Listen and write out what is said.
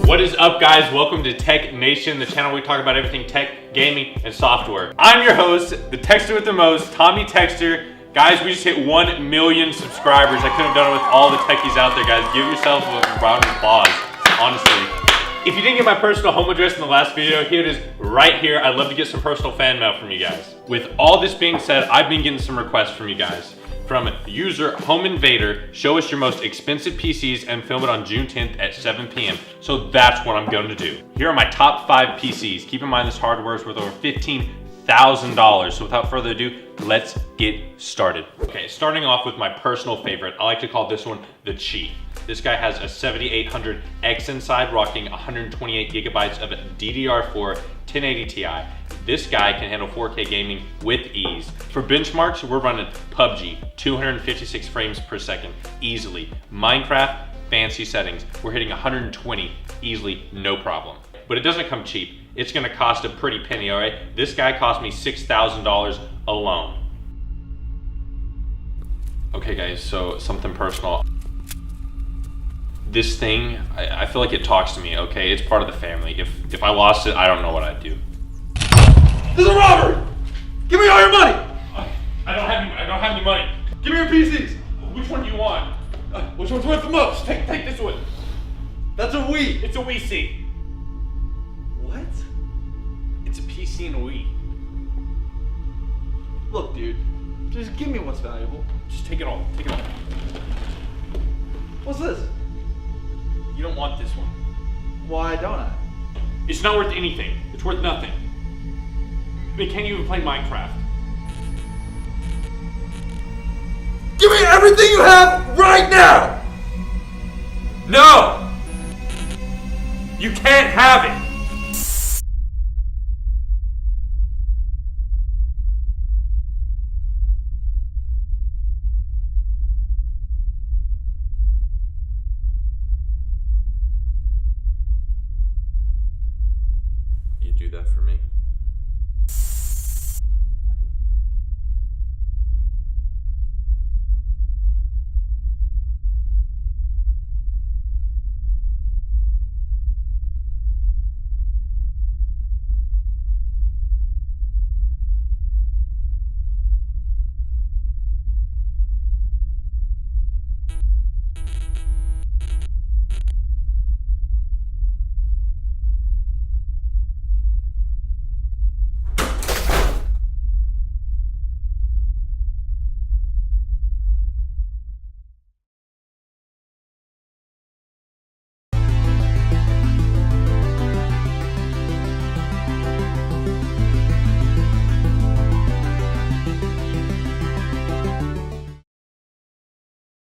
What is up, guys? Welcome to Tech Nation, the channel where we talk about everything tech, gaming, and software. I'm your host, the Texter with the most, Tommy Texter. Guys, we just hit 1 million subscribers. I couldn't have done it with all the techies out there, guys. Give yourselves a round of applause, honestly. If you didn't get my personal home address in the last video, here it is right here. I'd love to get some personal fan mail from you guys. With all this being said, I've been getting some requests from you guys. From user Home Invader, show us your most expensive PCs and film it on June 10th at 7 p.m. So that's what I'm going to do. Here are my top 5 PCs. Keep in mind this hardware is worth over $15,000. So without further ado, let's get started. Okay, starting off with my personal favorite. I like to call this one the Chief. This guy has a 7800X inside, rocking 128 gigabytes of DDR4 1080 Ti. This guy can handle 4K gaming with ease. For benchmarks, we're running PUBG, 256 frames per second, easily. Minecraft, fancy settings, we're hitting 120 easily, no problem. But it doesn't come cheap. It's gonna cost a pretty penny, all right? This guy cost me $6,000 alone. Okay guys, so something personal. This thing, I feel like it talks to me, okay? It's part of the family. If I lost it, I don't know what I'd do. This is a robbery! Give me all your money! I don't have any money. Give me your PCs! Which one do you want? Which one's worth the most? Take this one. That's a Wii! It's a Wii C. What? It's a PC and a Wii. Look, dude, just give me what's valuable. Just take it all. Take it all. What's this? You don't want this one. Why don't I? It's not worth anything. It's worth nothing. They can't even play Minecraft. Give me everything you have right now! No! You can't have it! You do that for me?